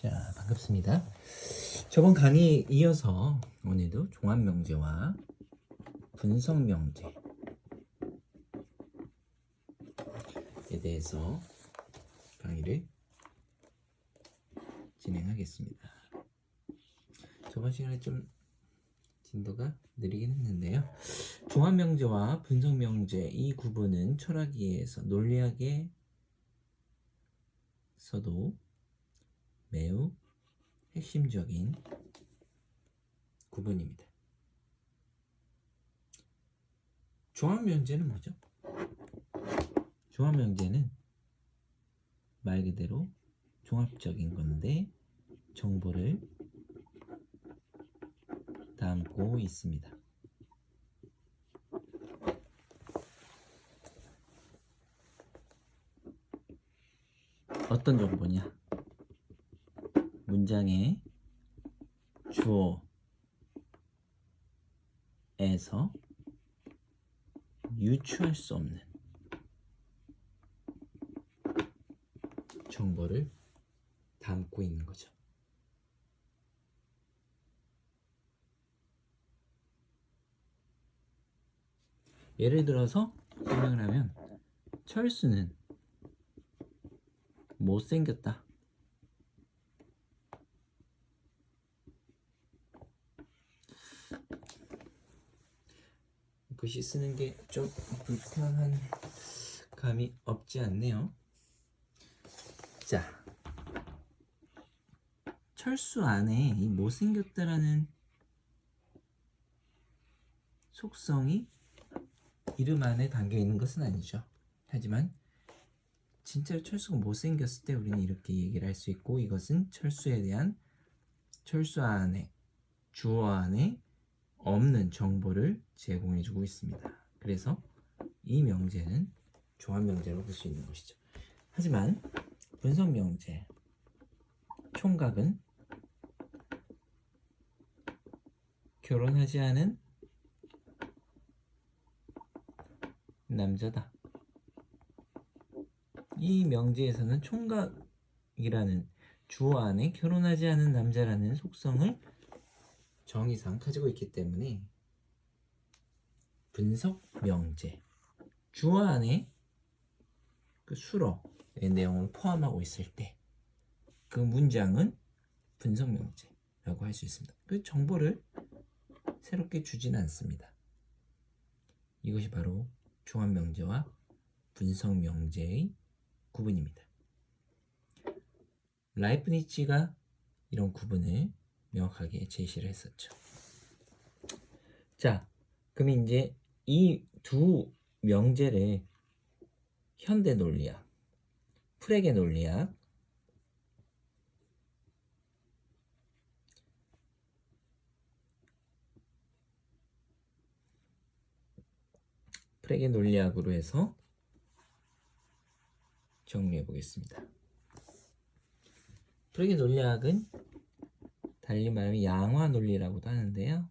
자, 반갑습니다. 저번 강의 이어서 오늘도 종합명제와 분석명제에 대해서 강의를 진행하겠습니다. 저번 시간에 좀 진도가 느리긴 했는데요. 종합명제와 분석명제 이 구분은 철학에서 논리학에서도 매우 핵심적인 구분입니다. 종합명제는 뭐죠? 종합명제는 말 그대로 종합적인 건데 정보를 담고 있습니다. 어떤 정보냐? 문장의 주어에서 유추할 수 없는 정보를 담고 있는 거죠. 예를 들어서 설명을 하면 철수는 못생겼다. 글씨 쓰는 게 좀 불편한 감이 없지 않네요. 자, 철수 안에 이 못생겼다라는 속성이 이름 안에 담겨 있는 것은 아니죠. 하지만 진짜로 철수가 못생겼을 때 우리는 이렇게 얘기를 할 수 있고, 이것은 철수에 대한 철수 안에 주어 안에 없는 정보를 제공해주고 있습니다. 그래서 이 명제는 종합명제로 볼 수 있는 것이죠. 하지만 분석명제 총각은 결혼하지 않은 남자다. 이 명제에서는 총각이라는 주어 안에 결혼하지 않은 남자라는 속성을 정의상 가지고 있기 때문에 분석명제 주어 안에 그 수어의 내용을 포함하고 있을 때 그 문장은 분석명제라고 할 수 있습니다. 그 정보를 새롭게 주진 않습니다. 이것이 바로 종합명제와 분석명제의 구분입니다. 라이프니츠가 이런 구분을 명확하게 제시를 했었죠. 자, 그럼 이제 이 두 명제를 현대 논리학, 프레게 논리학, 프레게 논리학으로 해서 정리해 보겠습니다. 프레게 논리학은 달리 말하면 양화 논리라고도 하는데요.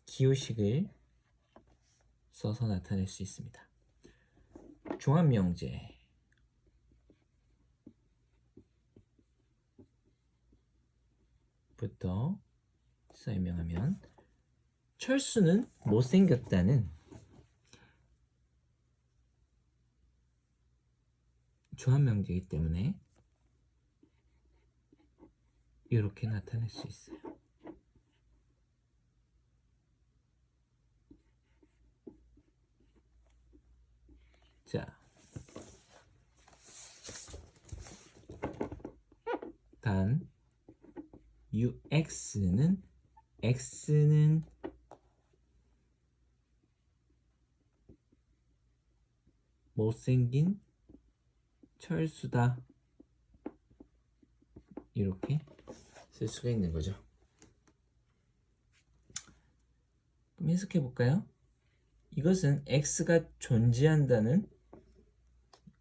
기호식을 써서 나타낼 수 있습니다. 종합명제부터 설명하면 철수는 못생겼다는 종합명제이기 때문에 이렇게 나타낼 수 있어요. 자, 단 UX는 X는 못생긴 철수다. 이렇게 쓸 수가 있는 거죠. 그럼 해석해 볼까요? 이것은 X가 존재한다는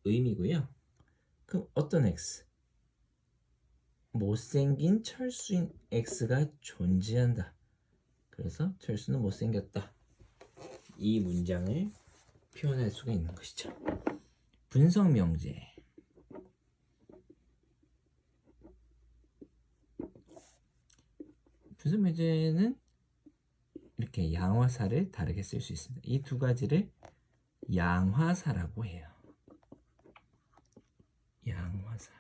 의미고요. 그럼 어떤 X? 못생긴 철수인 X가 존재한다. 그래서 철수는 못생겼다. 이 문장을 표현할 수가 있는 것이죠. 분석명제 분석 명제는 이렇게 양화사를 다르게 쓸 수 있습니다. 이 두 가지를 양화사라고 해요. 양화사.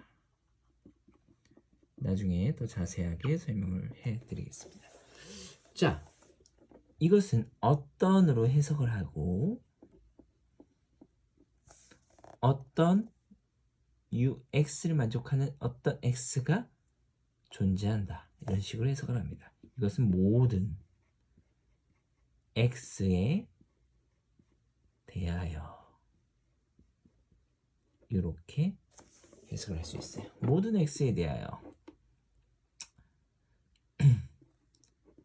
나중에 더 자세하게 설명을 해드리겠습니다. 자, 이것은 어떤으로 해석을 하고 어떤 UX를 만족하는 어떤 X가 존재한다. 이런 식으로 해석을 합니다. 이것은 모든 X에 대하여 이렇게 해석을 할 수 있어요. 모든 X에 대하여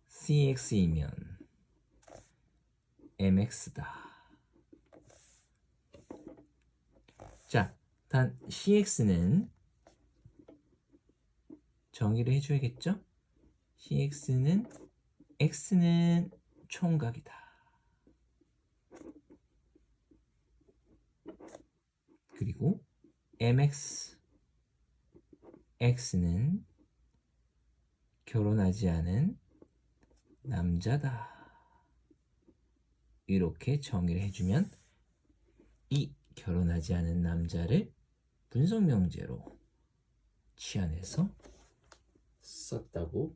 CX이면 MX다. 자, 단 CX는 정의를 해줘야겠죠? CX는 X는 총각이다. 그리고 MX X는 결혼하지 않은 남자다. 이렇게 정의를 해주면 이 결혼하지 않은 남자를 분석명제로 치환해서 썼다고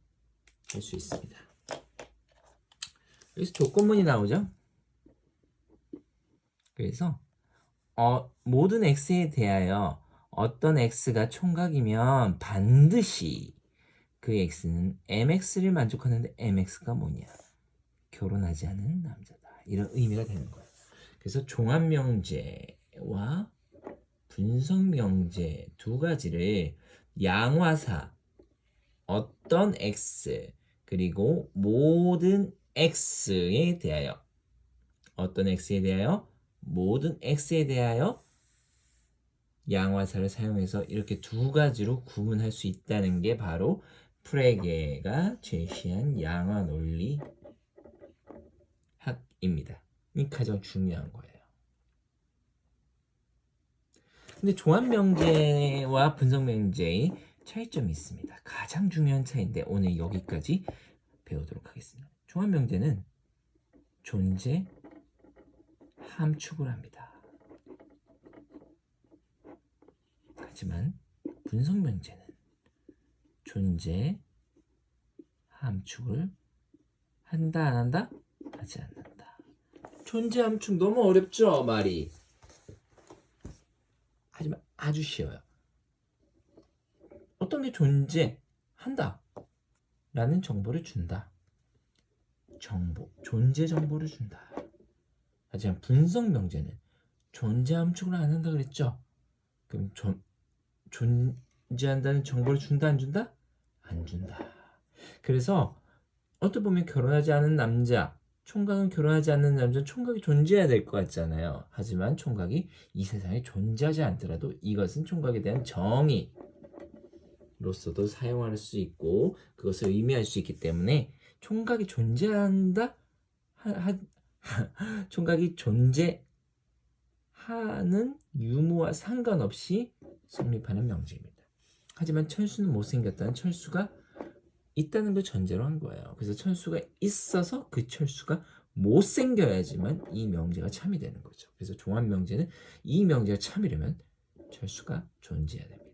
할 수 있습니다. 여기서 조건문이 나오죠. 그래서 모든 x에 대하여 어떤 x가 총각이면 반드시 그 x는 mx를 만족하는데 mx가 뭐냐? 결혼하지 않은 남자다. 이런 의미가 되는 거예요. 그래서 종합명제와 분석명제 두 가지를 양화사 어떤 x 그리고 모든 x에 대하여 어떤 x에 대하여 모든 x에 대하여 양화사를 사용해서 이렇게 두 가지로 구분할 수 있다는 게 바로 프레게가 제시한 양화 논리 학입니다. 이 가장 중요한 거예요. 근데 종합명제와 분석명제의 차이점이 있습니다. 가장 중요한 차이인데 오늘 여기까지 배우도록 하겠습니다. 종합명제는 존재 함축을 합니다. 하지만 분석명제는 존재 함축을 한다 안 한다? 하지 않는다. 존재 함축 너무 어렵죠? 말이. 하지만 아주 쉬워요. 어떤 게 존재한다 라는 정보를 준다. 존재 정보를 준다. 하지만 분석 명제는 존재 함축을 안 한다 그랬죠? 그럼 존재한다는 정보를 준다 안 준다? 안 준다. 그래서 어떻게 보면 결혼하지 않은 남자, 총각은 결혼하지 않는 남자, 총각이 존재해야 될 것 같잖아요. 하지만 총각이 이 세상에 존재하지 않더라도 이것은 총각에 대한 정의로서도 사용할 수 있고 그것을 의미할 수 있기 때문에 총각이 존재한다? 총각이 존재하는 유무와 상관없이 성립하는 명제입니다. 하지만 철수는 못생겼다는 철수가 있다는 걸 전제로 한 거예요. 그래서 철수가 있어서 그 철수가 못생겨야지만 이 명제가 참이 되는 거죠. 그래서 종합명제는 이 명제가 참이려면 철수가 존재해야 됩니다.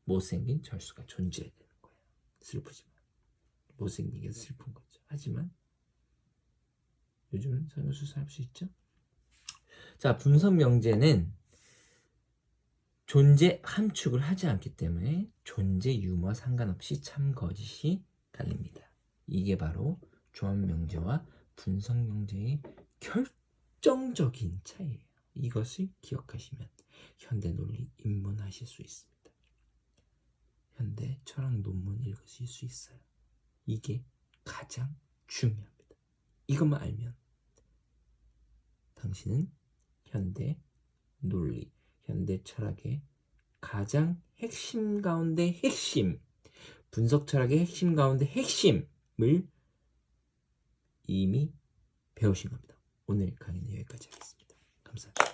못생긴 철수가 존재해야 되는 거예요. 슬프지만 못생긴 게 슬픈 거죠. 하지만 요즘은 성형수술 할 수 있죠. 자, 분석명제는 존재 함축을 하지 않기 때문에 존재 유무와 상관없이 참 거짓이 갈립니다. 이게 바로 종합명제와 분석명제의 결정적인 차이예요. 이것을 기억하시면 현대 논리 입문하실 수 있습니다. 현대 철학 논문 읽으실 수 있어요. 이게 가장 중요합니다. 이것만 알면 당신은 현대 논리, 현대 철학의 가장 핵심 가운데 핵심, 분석 철학의 핵심 가운데 핵심을 이미 배우신 겁니다. 오늘 강의는 여기까지 하겠습니다. 감사합니다.